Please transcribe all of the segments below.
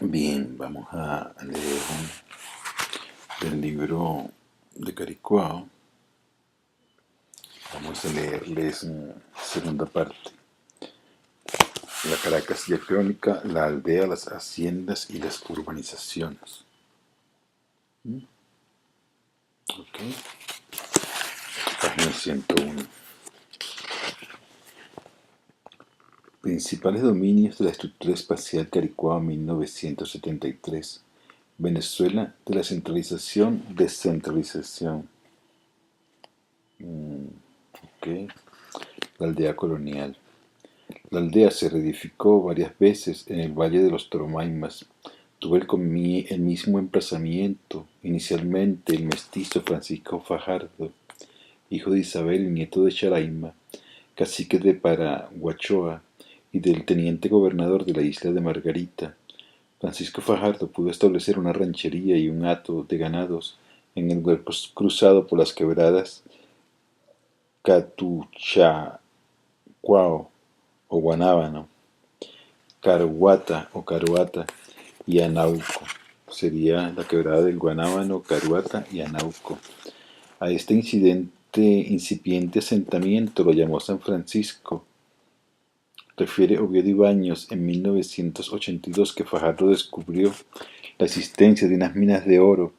Bien, vamos a leer del libro de Caricuao. Vamos a leerles segunda parte. La Caracas diacrónica, la aldea, las haciendas y las urbanizaciones. Ok, página 101. Principales dominios de la estructura espacial Caricuao 1973. Venezuela de la centralización, descentralización. Ok, la aldea colonial. La aldea se reedificó varias veces en el Valle de los Toromaimas. Tuvo el mismo emplazamiento, inicialmente el mestizo Francisco Fajardo, hijo de Isabel y nieto de Charaima, cacique de Paraguachoa y del teniente gobernador de la isla de Margarita. Francisco Fajardo pudo establecer una ranchería y un hato de ganados en el huerto cruzado por las quebradas Catuchacuao o Guanábano, Caruata o Caruata y Anauco. Sería la quebrada del Guanábano, Caruata y Anauco. A este incipiente asentamiento lo llamó San Francisco. Refiere Oviedo Ibáñez en 1982 que Fajardo descubrió la existencia de unas minas de oro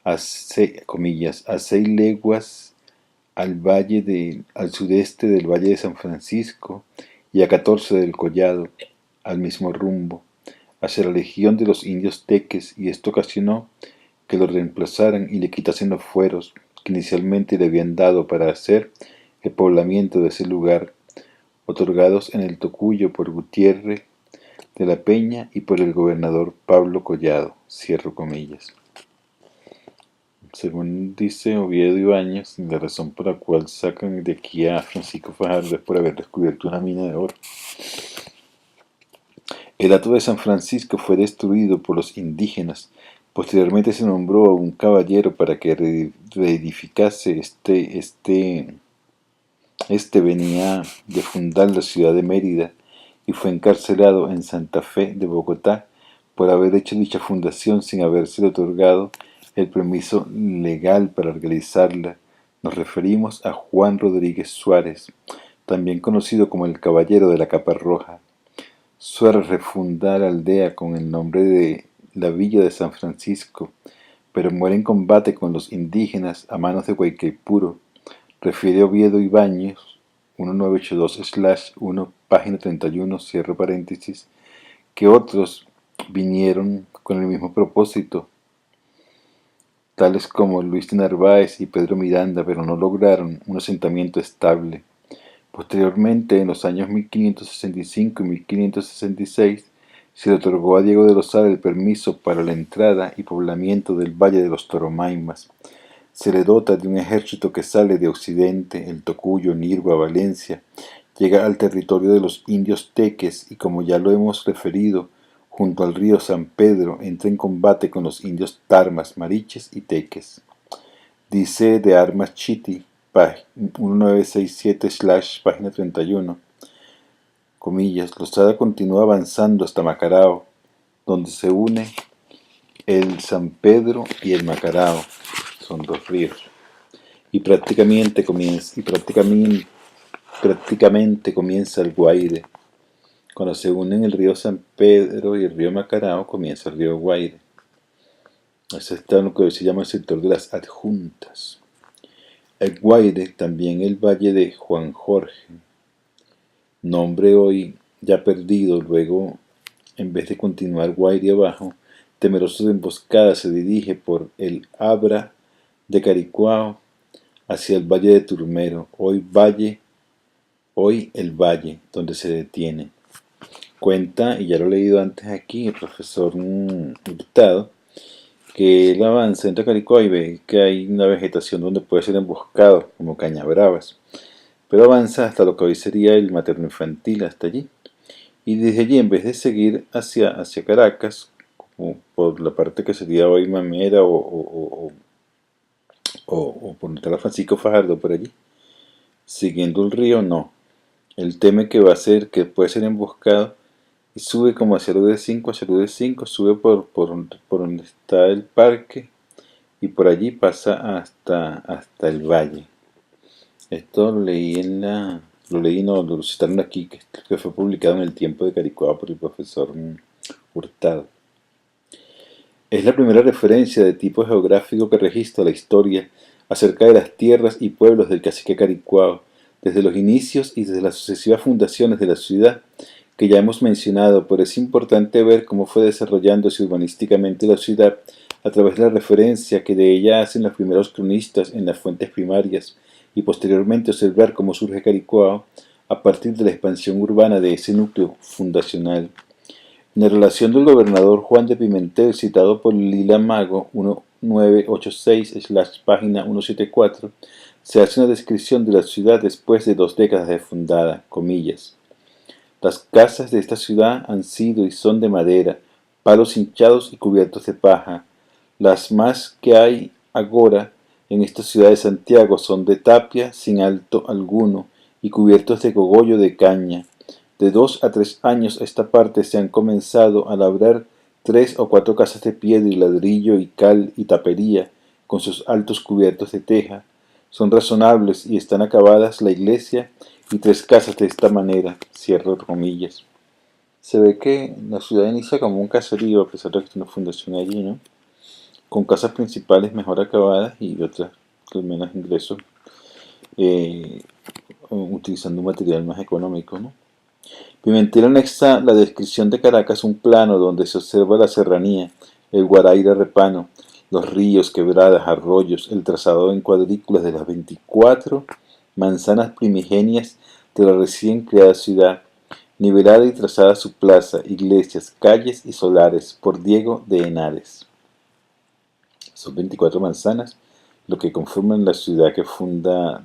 a 6 leguas al sudeste del Valle de San Francisco y a 14 del Collado, al mismo rumbo, hacia la legión de los indios teques, y esto ocasionó que lo reemplazaran y le quitasen los fueros que inicialmente le habían dado para hacer el poblamiento de ese lugar, otorgados en el Tocuyo por Gutiérrez de la Peña y por el gobernador Pablo Collado. Cierro comillas. Según dice Oviedo Ibáñez, la razón por la cual sacan de aquí a Francisco Fajardo es por haber descubierto una mina de oro. El hato de San Francisco fue destruido por los indígenas. Posteriormente se nombró a un caballero para que reedificase este venía de fundar la ciudad de Mérida y fue encarcelado en Santa Fe de Bogotá por haber hecho dicha fundación sin habérsele otorgado el permiso legal para realizarla. Nos referimos a Juan Rodríguez Suárez, también conocido como el Caballero de la Capa Roja. Suárez refunda la aldea con el nombre de la Villa de San Francisco, pero muere en combate con los indígenas a manos de Guaycaipuro. Refiere Oviedo Ibáñez 1982/1, página 31, cierro paréntesis, que otros vinieron con el mismo propósito, tales como Luis de Narváez y Pedro Miranda, pero no lograron un asentamiento estable. Posteriormente, en los años 1565 y 1566, se le otorgó a Diego de Lozada el permiso para la entrada y poblamiento del Valle de los Toromaimas. Se le dota de un ejército que sale de Occidente, el Tocuyo, Nirgua, Valencia, llega al territorio de los indios teques y, como ya lo hemos referido, junto al río San Pedro entra en combate con los indios tarmas, mariches y teques. Dice de Armas Chiti, 1967 página 31, comillas, Lozada continúa avanzando hasta Macarao, donde se une el San Pedro y el Macarao, son dos ríos, y prácticamente comienza el Guaire. Cuando se unen el río San Pedro y el río Macarao, comienza el río Guaire. Eso está en lo que hoy se llama el sector de las adjuntas. El Guaire, también el Valle de Juan Jorge, nombre hoy ya perdido. Luego, en vez de continuar Guaire abajo, temeroso de emboscada, se dirige por el Abra de Caricuao hacia el Valle de Turmero, hoy el Valle, donde se detiene. Cuenta, y ya lo he leído antes aquí, el profesor Hurtado, que él avanza entre Caricuao y ve que hay una vegetación donde puede ser emboscado, como cañabravas, pero avanza hasta lo que hoy sería el materno infantil, hasta allí. Y desde allí, en vez de seguir hacia Caracas, como por la parte que sería hoy Mamera o por donde está Francisco Fajardo, por allí, siguiendo el río, no. Él teme que va a ser, que puede ser emboscado y sube como hacia el UD5, sube por donde está el parque y por allí pasa hasta el valle. Esto lo leí no, lo citaron aquí, que fue publicado en El Tiempo de Caricuado por el profesor Hurtado. Es la primera referencia de tipo geográfico que registra la historia acerca de las tierras y pueblos del cacique Caricuao, desde los inicios y desde las sucesivas fundaciones de la ciudad, que ya hemos mencionado, pero es importante ver cómo fue desarrollándose urbanísticamente la ciudad a través de la referencia que de ella hacen los primeros cronistas en las fuentes primarias, y posteriormente observar cómo surge Caricuao a partir de la expansión urbana de ese núcleo fundacional. En la relación del gobernador Juan de Pimentel, citado por Lila Mago 1986/página 174, se hace una descripción de la ciudad después de 2 décadas de fundada, comillas. Las casas de esta ciudad han sido y son de madera, palos hinchados y cubiertos de paja. Las más que hay agora en esta ciudad de Santiago son de tapia sin alto alguno y cubiertos de cogollo de caña. De 2 a 3 años a esta parte se han comenzado a labrar 3 o 4 casas de piedra y ladrillo y cal y tapería, con sus altos cubiertos de teja. Son razonables y están acabadas la iglesia y 3 casas de esta manera, cierro comillas. Se ve que la ciudad inicia como un caserío, a pesar de que tiene una fundación allí, ¿no? Con casas principales mejor acabadas y otras con menos ingresos, utilizando un material más económico, ¿no? Pimentel anexa la descripción de Caracas un plano donde se observa la serranía, el Guaraíra Repano, los ríos, quebradas, arroyos, el trazado en cuadrículas de las 24 manzanas primigenias de la recién creada ciudad, nivelada y trazada su plaza, iglesias, calles y solares por Diego de Henares. Son 24 manzanas lo que conforman la ciudad que funda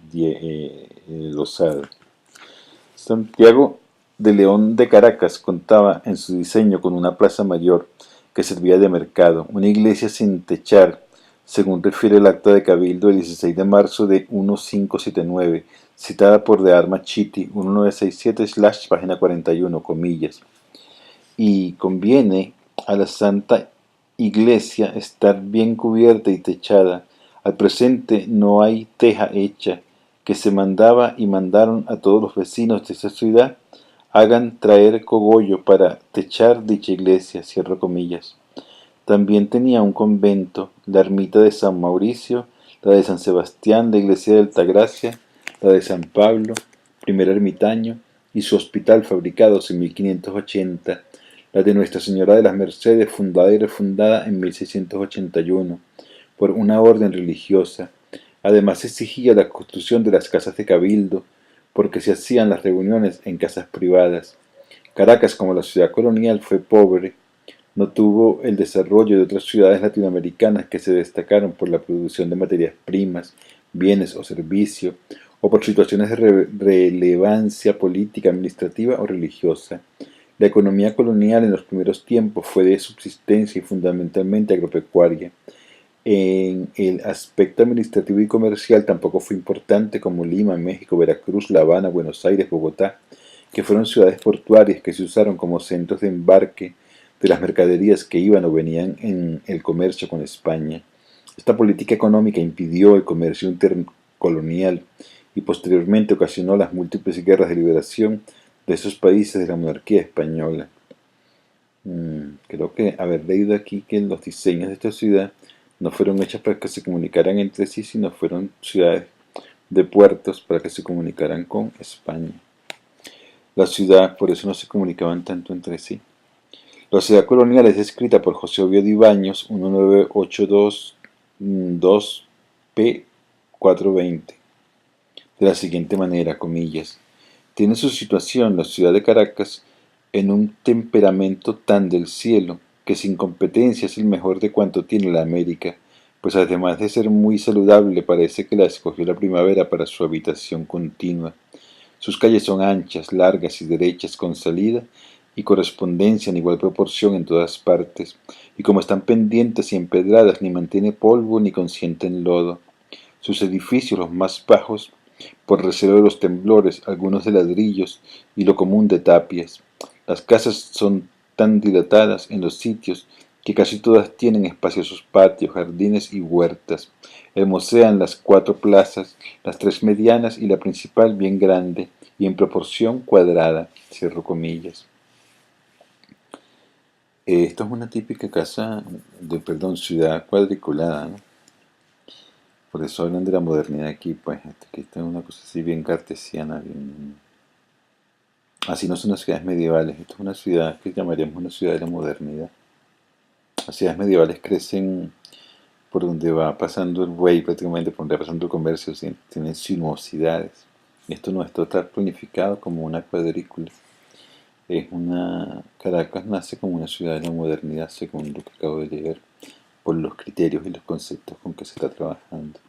Lozada. Santiago de León de Caracas contaba en su diseño con una plaza mayor que servía de mercado, una iglesia sin techar, según refiere el acta de Cabildo del 16 de marzo de 1579, citada por De Arma Chiti 1967/página 41, comillas. Y conviene a la Santa Iglesia estar bien cubierta y techada. Al presente no hay teja hecha, que se mandaba y mandaron a todos los vecinos de esa ciudad hagan traer cogollo para techar dicha iglesia, cierro comillas. También tenía un convento, la ermita de San Mauricio, la de San Sebastián, la iglesia de Altagracia, la de San Pablo, primer ermitaño, y su hospital fabricados en 1580, la de Nuestra Señora de las Mercedes, fundada y refundada en 1681, por una orden religiosa. Además exigía la construcción de las casas de cabildo, porque se hacían las reuniones en casas privadas. Caracas, como la ciudad colonial, fue pobre, no tuvo el desarrollo de otras ciudades latinoamericanas que se destacaron por la producción de materias primas, bienes o servicios, o por situaciones de relevancia política, administrativa o religiosa. La economía colonial en los primeros tiempos fue de subsistencia y fundamentalmente agropecuaria. En el aspecto administrativo y comercial tampoco fue importante como Lima, México, Veracruz, La Habana, Buenos Aires, Bogotá, que fueron ciudades portuarias que se usaron como centros de embarque de las mercaderías que iban o venían en el comercio con España. Esta política económica impidió el comercio intercolonial y posteriormente ocasionó las múltiples guerras de liberación de esos países de la monarquía española. Creo que haber leído aquí que los diseños de esta ciudad no fueron hechas para que se comunicaran entre sí, sino fueron ciudades de puertos para que se comunicaran con España. La ciudad, por eso no se comunicaban tanto entre sí. La ciudad colonial es descrita por José Oviedo Ibáñez 1982-2p420 de la siguiente manera, comillas. Tiene su situación la ciudad de Caracas en un temperamento tan del cielo, que sin competencia es el mejor de cuanto tiene la América, pues además de ser muy saludable parece que la escogió la primavera para su habitación continua. Sus calles son anchas, largas y derechas, con salida y correspondencia en igual proporción en todas partes, y como están pendientes y empedradas, ni mantiene polvo ni consienten lodo. Sus edificios, los más bajos, por recelo de los temblores, algunos de ladrillos y lo común de tapias. Las casas son tan dilatadas en los sitios que casi todas tienen espaciosos patios, jardines y huertas. Hermosean las 4 plazas, las 3 medianas y la principal bien grande y en proporción cuadrada. Cierro comillas. Esto es una típica casa, ciudad cuadriculada, ¿no? Por eso hablan de la modernidad aquí, pues, que esta es una cosa así bien cartesiana, bien... Así no son las ciudades medievales, esto es una ciudad que llamaríamos una ciudad de la modernidad. Las ciudades medievales crecen por donde va pasando el buey, prácticamente por donde va pasando el comercio, tienen sinuosidades. Esto no está tan planificado como una cuadrícula. Caracas nace como una ciudad de la modernidad, según lo que acabo de leer, por los criterios y los conceptos con que se está trabajando.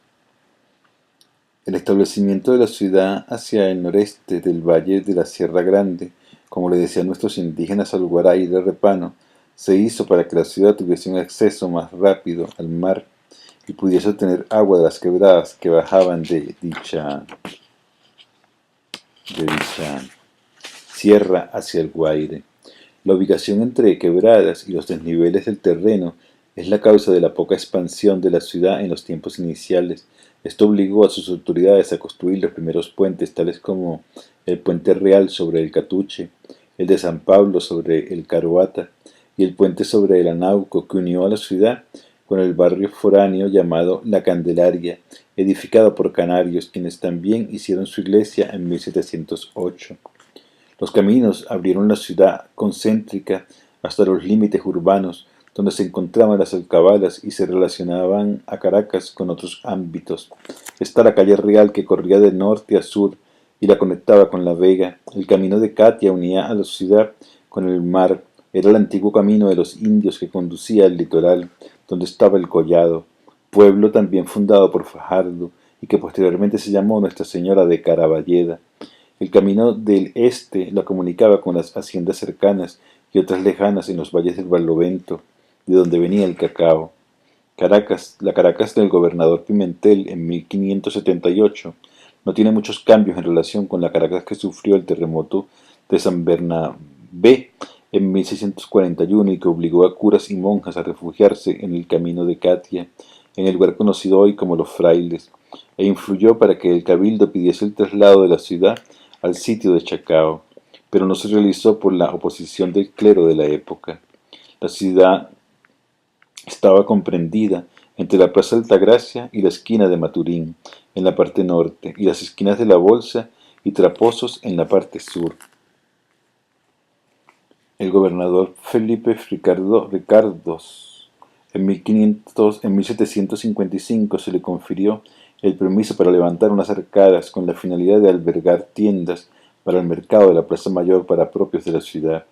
El establecimiento de la ciudad hacia el noreste del valle de la Sierra Grande, como le decían nuestros indígenas al Guaray de Repano, se hizo para que la ciudad tuviese un acceso más rápido al mar y pudiese obtener agua de las quebradas que bajaban de dicha sierra hacia el Guaire. La ubicación entre quebradas y los desniveles del terreno es la causa de la poca expansión de la ciudad en los tiempos iniciales. Esto obligó a sus autoridades a construir los primeros puentes, tales como el Puente Real sobre el Catuche, el de San Pablo sobre el Caruata y el puente sobre el Anauco, que unió a la ciudad con el barrio foráneo llamado La Candelaria, edificado por canarios, quienes también hicieron su iglesia en 1708. Los caminos abrieron la ciudad concéntrica hasta los límites urbanos, donde se encontraban las alcabalas y se relacionaban a Caracas con otros ámbitos. Está la calle Real que corría de norte a sur y la conectaba con La Vega. El camino de Catia unía a la ciudad con el mar. Era el antiguo camino de los indios que conducía al litoral, donde estaba el Collado, pueblo también fundado por Fajardo y que posteriormente se llamó Nuestra Señora de Caravalleda. El camino del este la comunicaba con las haciendas cercanas y otras lejanas en los valles del Barlovento, de donde venía el cacao. La Caracas del gobernador Pimentel en 1578 no tiene muchos cambios en relación con la Caracas que sufrió el terremoto de San Bernabé en 1641 y que obligó a curas y monjas a refugiarse en el camino de Catia, en el lugar conocido hoy como Los Frailes, e influyó para que el cabildo pidiese el traslado de la ciudad al sitio de Chacao, pero no se realizó por la oposición del clero de la época. La ciudad estaba comprendida entre la Plaza Altagracia y la esquina de Maturín, en la parte norte, y las esquinas de la Bolsa y Traposos en la parte sur. El gobernador Felipe Ricardos en 1755 se le confirió el permiso para levantar unas arcadas con la finalidad de albergar tiendas para el mercado de la Plaza Mayor para propios de la ciudad.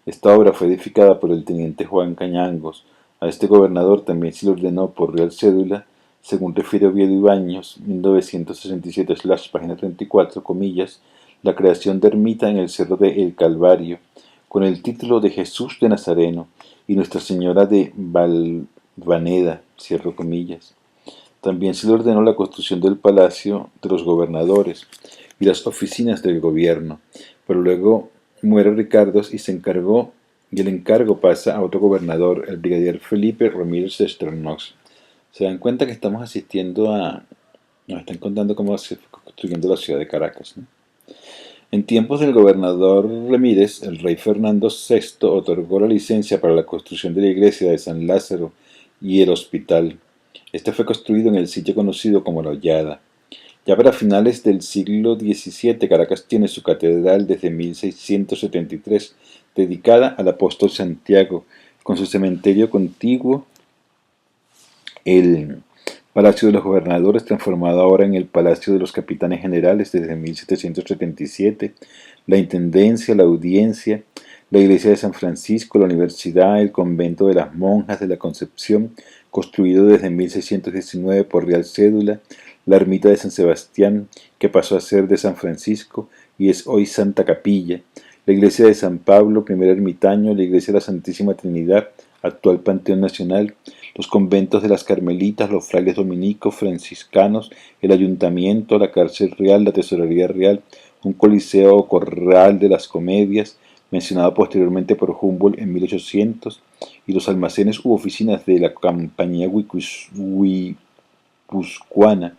Esta obra fue edificada por el teniente Juan Cañangos. A este gobernador también se le ordenó por real cédula, según refiere Oviedo Ibáñez, 1967, página 34, comillas, la creación de ermita en el cerro de El Calvario, con el título de Jesús de Nazareno y Nuestra Señora de Valvaneda, cierro comillas. También se le ordenó la construcción del Palacio de los Gobernadores y las oficinas del gobierno, pero luego muere Ricardos y el encargo pasa a otro gobernador, el brigadier Felipe Ramírez de Esternox. Se dan cuenta que estamos asistiendo nos están contando cómo se fue construyendo la ciudad de Caracas, ¿no? En tiempos del gobernador Ramírez, el rey Fernando VI otorgó la licencia para la construcción de la iglesia de San Lázaro y el hospital. Este fue construido en el sitio conocido como La Hollada. Ya para finales del siglo XVII, Caracas tiene su catedral desde 1673, dedicada al apóstol Santiago, con su cementerio contiguo, el Palacio de los Gobernadores, transformado ahora en el Palacio de los Capitanes Generales desde 1777, la Intendencia, la Audiencia, la Iglesia de San Francisco, la Universidad, el Convento de las Monjas de la Concepción, construido desde 1619 por Real Cédula, la Ermita de San Sebastián, que pasó a ser de San Francisco y es hoy Santa Capilla, la Iglesia de San Pablo, primer ermitaño, la Iglesia de la Santísima Trinidad, actual Panteón Nacional, los conventos de las Carmelitas, los frailes dominicos, franciscanos, el ayuntamiento, la cárcel real, la tesorería real, un coliseo o corral de las comedias, mencionado posteriormente por Humboldt en 1800, y los almacenes u oficinas de la Compañía Guipuzcoana,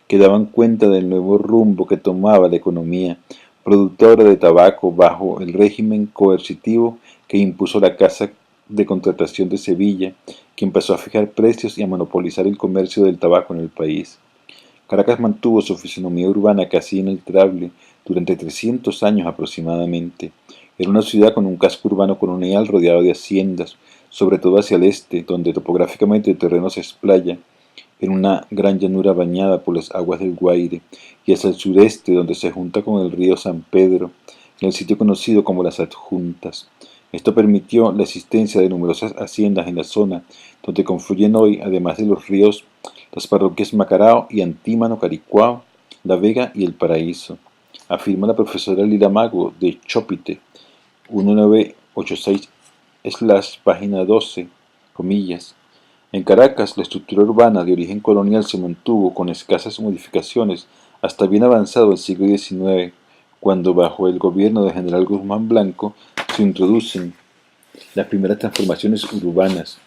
que daban cuenta del nuevo rumbo que tomaba la economía productora de tabaco bajo el régimen coercitivo que impuso la Casa de Contratación de Sevilla, que empezó a fijar precios y a monopolizar el comercio del tabaco en el país. Caracas mantuvo su fisonomía urbana casi inalterable durante 300 años aproximadamente. Era una ciudad con un casco urbano colonial rodeado de haciendas, sobre todo hacia el este, donde topográficamente el terreno se explaya en una gran llanura bañada por las aguas del Guaire, y hacia el sureste, donde se junta con el río San Pedro, en el sitio conocido como Las Adjuntas. Esto permitió la existencia de numerosas haciendas en la zona, donde confluyen hoy, además de los ríos, las parroquias Macarao y Antímano, Caricuao, La Vega y El Paraíso, afirma la profesora Lila Mago de Chopite, 1986, página 12, comillas. En Caracas, la estructura urbana de origen colonial se mantuvo con escasas modificaciones hasta bien avanzado el siglo XIX, cuando bajo el gobierno del general Guzmán Blanco se introducen las primeras transformaciones urbanas,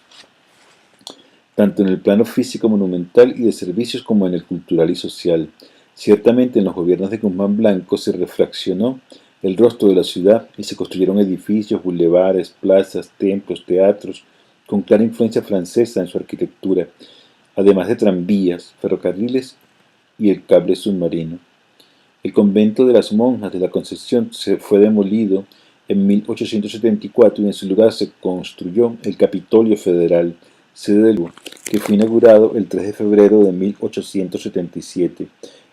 tanto en el plano físico monumental y de servicios como en el cultural y social. Ciertamente en los gobiernos de Guzmán Blanco se refraccionó el rostro de la ciudad y se construyeron edificios, bulevares, plazas, templos, teatros, con clara influencia francesa en su arquitectura, además de tranvías, ferrocarriles y el cable submarino. El convento de las monjas de la Concepción se fue demolido en 1874 y en su lugar se construyó el Capitolio Federal, sede del que fue inaugurado el 3 de febrero de 1877.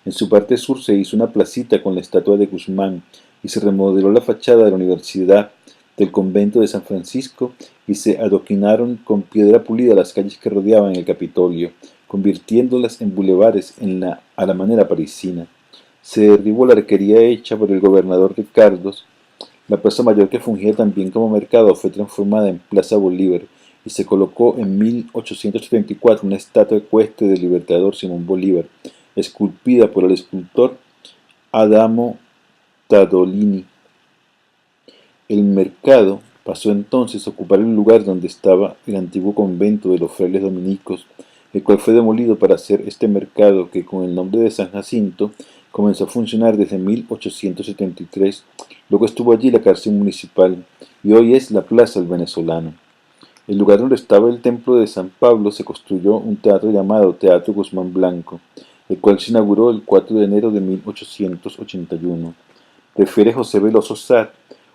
En su parte sur se hizo una placita con la estatua de Guzmán y se remodeló la fachada de la Universidad, del convento de San Francisco, y se adoquinaron con piedra pulida las calles que rodeaban el Capitolio, convirtiéndolas en bulevares a la manera parisina. Se derribó la arquería hecha por el gobernador Ricardos. La plaza mayor, que fungía también como mercado, fue transformada en Plaza Bolívar y se colocó en 1874 una estatua ecuestre del libertador Simón Bolívar, esculpida por el escultor Adamo Tadolini. El mercado pasó entonces a ocupar el lugar donde estaba el antiguo convento de los frailes dominicos, el cual fue demolido para hacer este mercado que, con el nombre de San Jacinto, comenzó a funcionar desde 1873. Luego estuvo allí la cárcel municipal y hoy es la Plaza del Venezolano. El lugar donde estaba el templo de San Pablo se construyó un teatro llamado Teatro Guzmán Blanco, el cual se inauguró el 4 de enero de 1881. Refiere José Veloso Sat,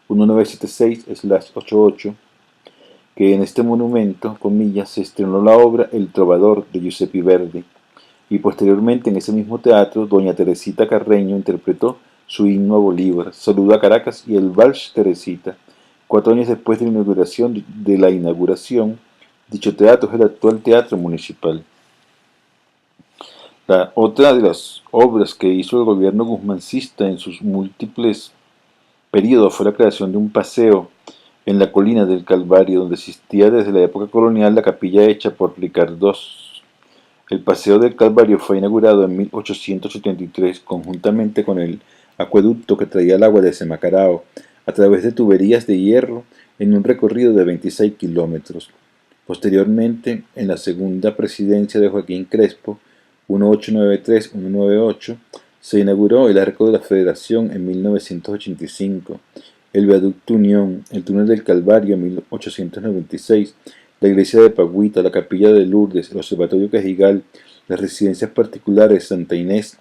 1976/88, que en este monumento, comillas, se estrenó la obra El Trovador de Giuseppe Verdi, y posteriormente en ese mismo teatro doña Teresita Carreño interpretó su himno a Bolívar, Saludo a Caracas y el Vals Teresita. 4 años después de la inauguración, dicho teatro es el actual Teatro Municipal. La otra de las obras que hizo el gobierno guzmancista en sus múltiples periodos fue la creación de un paseo en la colina del Calvario, donde existía desde la época colonial la capilla hecha por Ricardos. El Paseo del Calvario fue inaugurado en 1873 conjuntamente con el acueducto que traía el agua de Semacarao a través de tuberías de hierro en un recorrido de 26 kilómetros. Posteriormente, en la segunda presidencia de Joaquín Crespo, 1893-198, se inauguró el Arco de la Federación en 1985, el Viaducto Unión, el Túnel del Calvario en 1896, la iglesia de Pagüita, la capilla de Lourdes, el observatorio Cajigal, las residencias particulares Santa Inés,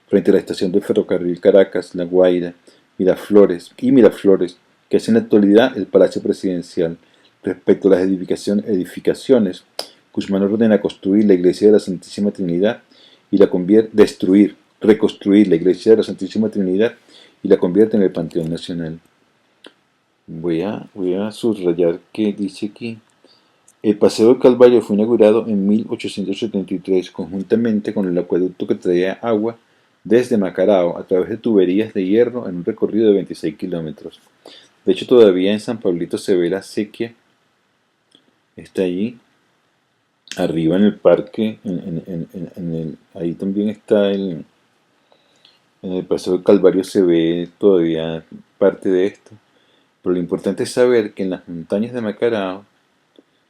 frente a la estación del ferrocarril Caracas, La Guaira, Miraflores, que es en la actualidad el Palacio Presidencial. Respecto a las edificaciones, Guzmán ordena construir la iglesia de la Santísima Trinidad y reconstruir la iglesia de la Santísima Trinidad y la convierte en el Panteón Nacional. Voy a subrayar que dice aquí: el Paseo del Calvario fue inaugurado en 1873 conjuntamente con el acueducto que traía agua desde Macarao a través de tuberías de hierro en un recorrido de 26 kilómetros. De hecho, todavía en San Pablito se ve la acequia, está allí, arriba en el parque, ahí también está en el Paseo del Calvario se ve todavía parte de esto. Pero lo importante es saber que en las montañas de Macarao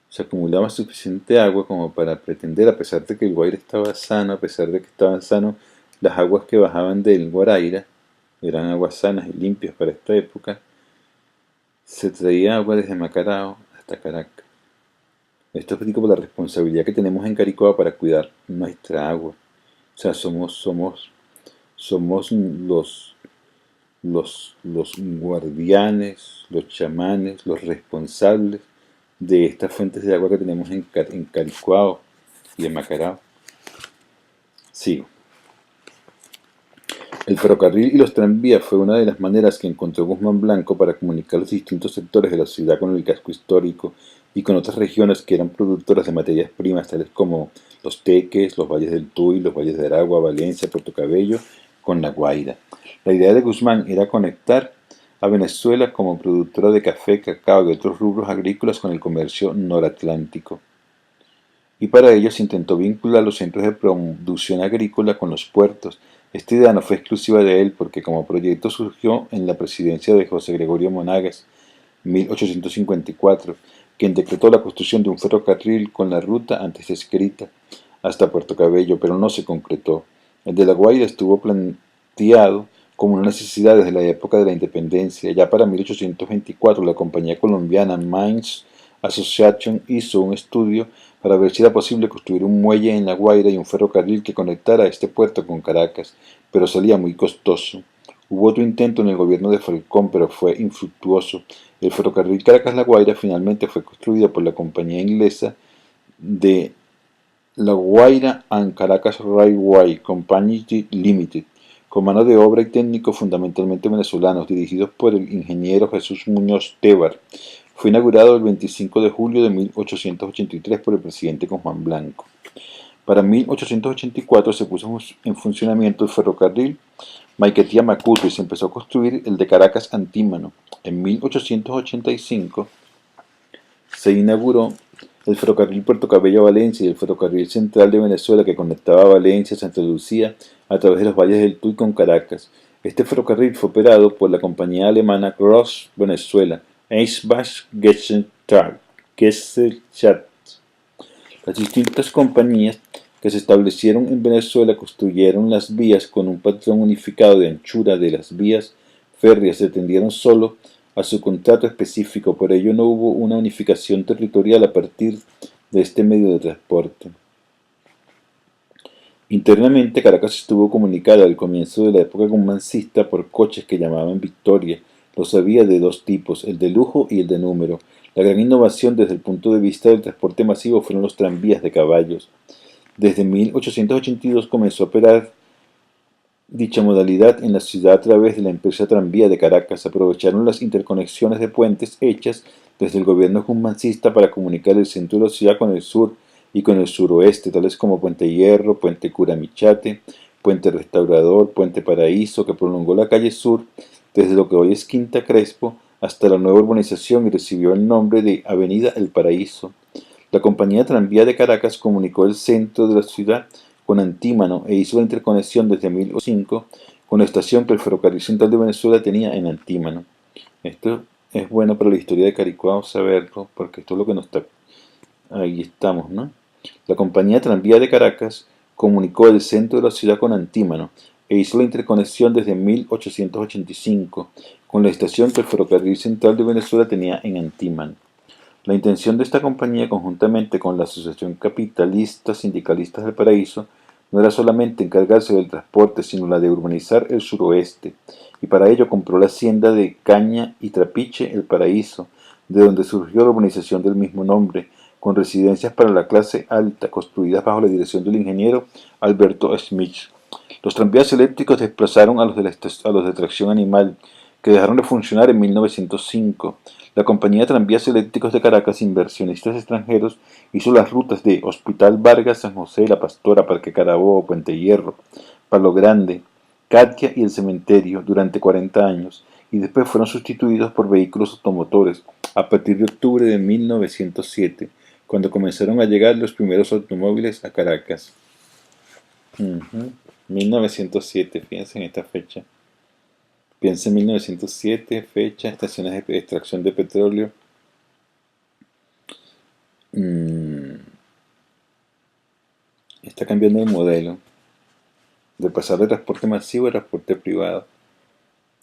se acumulaba suficiente agua como para pretender, a pesar de que el Guaira estaba sano, a pesar de que estaban sanos las aguas que bajaban del Guaraíra, eran aguas sanas y limpias para esta época, se traía agua desde Macarao hasta Caracas. Esto explica por la responsabilidad que tenemos en Caricoa para cuidar nuestra agua. O sea, somos los guardianes, los chamanes, los responsables de estas fuentes de agua que tenemos en Caricuao y en Macarao. Sigo. El ferrocarril y los tranvías fue una de las maneras que encontró Guzmán Blanco para comunicar los distintos sectores de la ciudad con el casco histórico y con otras regiones que eran productoras de materias primas, tales como los Teques, los valles del Tuy, los valles de Aragua, Valencia, Puerto Cabello, con La Guaira. La idea de Guzmán era conectar a Venezuela como productora de café, cacao y otros rubros agrícolas con el comercio noratlántico. Y para ello se intentó vincular los centros de producción agrícola con los puertos. Esta idea no fue exclusiva de él porque como proyecto surgió en la presidencia de José Gregorio Monagas, 1854, quien decretó la construcción de un ferrocarril con la ruta antes descrita hasta Puerto Cabello, pero no se concretó. El de La Guaira estuvo planteado como una necesidad desde la época de la independencia. Ya para 1824 la compañía colombiana Mines Association hizo un estudio para ver si era posible construir un muelle en La Guaira y un ferrocarril que conectara este puerto con Caracas, pero salía muy costoso. Hubo otro intento en el gobierno de Falcón, pero fue infructuoso. El ferrocarril Caracas-La Guaira finalmente fue construido por la compañía inglesa de La Guaira and Caracas Railway Company Limited, con mano de obra y técnicos fundamentalmente venezolanos, dirigidos por el ingeniero Jesús Muñoz Tebar. Fue inaugurado el 25 de julio de 1883 por el presidente Guzmán Blanco. Para 1884 se puso en funcionamiento el ferrocarril Maiquetía-Macuto y se empezó a construir el de Caracas-Antímano. En 1885 se inauguró el ferrocarril Puerto Cabello a Valencia y el ferrocarril central de Venezuela que conectaba a Valencia y Santa Lucía a través de los valles del Tuy con Caracas. Este ferrocarril fue operado por la compañía alemana Gross Venezuela, Eisenbach-Gesellschaft. Las distintas compañías que se establecieron en Venezuela construyeron las vías con un patrón unificado de anchura de las vías férreas, se atendieron solo a su contrato específico, por ello no hubo una unificación territorial a partir de este medio de transporte. Internamente, Caracas estuvo comunicada al comienzo de la época gumancista por coches que llamaban Victoria. Los había de dos tipos, el de lujo y el de número. La gran innovación desde el punto de vista del transporte masivo fueron los tranvías de caballos. Desde 1882 comenzó a operar dicha modalidad en la ciudad a través de la empresa Tranvía de Caracas. Aprovecharon las interconexiones de puentes hechas desde el gobierno gumancista para comunicar el centro de la ciudad con el sur y con el suroeste, tales como Puente Hierro, Puente Curamichate, Puente Restaurador, Puente Paraíso, que prolongó la calle sur desde lo que hoy es Quinta Crespo hasta la nueva urbanización y recibió el nombre de Avenida El Paraíso. La compañía Tranvía de Caracas comunicó el centro de la ciudad con Antímano e hizo la interconexión desde 1805 con la estación que el Ferrocarril Central de Venezuela tenía en Antímano. Esto es bueno para la historia de Caricuao saberlo, porque esto es lo que nos está... Ahí estamos, ¿no? La compañía Tranvía de Caracas comunicó el centro de la ciudad con Antímano e hizo la interconexión desde 1885 con la estación que el Ferrocarril Central de Venezuela tenía en Antímano. La intención de esta compañía, conjuntamente con la Asociación Capitalista Sindicalistas del Paraíso, no era solamente encargarse del transporte, sino la de urbanizar el suroeste, y para ello compró la hacienda de Caña y Trapiche El Paraíso, de donde surgió la urbanización del mismo nombre, con residencias para la clase alta, construidas bajo la dirección del ingeniero Alberto Smith. Los tranvías eléctricos desplazaron a los de tracción animal, que dejaron de funcionar en 1905. La compañía de tranvías eléctricos de Caracas, inversionistas extranjeros, hizo las rutas de Hospital Vargas, San José, La Pastora, Parque Carabobo, Puente Hierro, Palo Grande, Catia y el Cementerio durante 40 años, y después fueron sustituidos por vehículos automotores a partir de octubre de 1907, cuando comenzaron a llegar los primeros automóviles a Caracas. 1907, fíjense en esta fecha. Piensa en 1907, fecha, estaciones de extracción de petróleo. Mm, Está cambiando el modelo de pasar de transporte masivo a transporte privado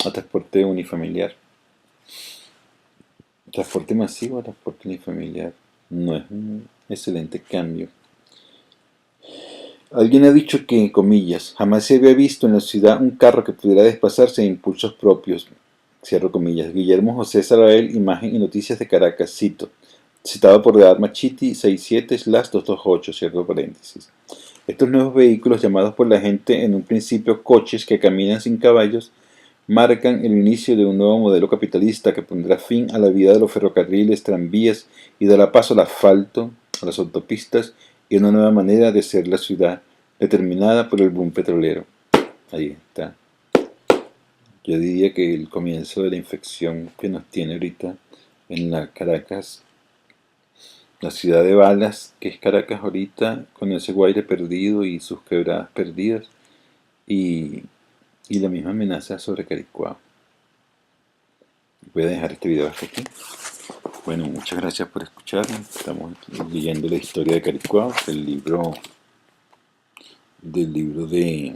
a transporte unifamiliar. Transporte masivo a transporte unifamiliar no es un excelente cambio. Alguien ha dicho que, comillas, jamás se había visto en la ciudad un carro que pudiera desplazarse a impulsos propios. Cierro comillas. Guillermo José Sarael, Imagen y Noticias de Caracas, citado por Dearma Chiti 67/228, cierro paréntesis. Estos nuevos vehículos, llamados por la gente en un principio coches que caminan sin caballos, marcan el inicio de un nuevo modelo capitalista que pondrá fin a la vida de los ferrocarriles, tranvías y dará paso al asfalto, a las autopistas y a una nueva manera de ser la ciudad, determinada por el boom petrolero. Ahí está. Yo diría que el comienzo de la infección que nos tiene ahorita en la Caracas, la ciudad de balas, que es Caracas ahorita, con ese Guaire perdido y sus quebradas perdidas, y, y la misma amenaza sobre Caricuao. Voy a dejar este video hasta aquí. Bueno, muchas gracias por escucharme. Estamos leyendo la historia de Caricuao, del libro de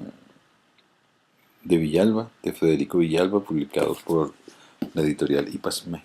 Villalba, de Federico Villalba, publicado por la editorial Ipasme.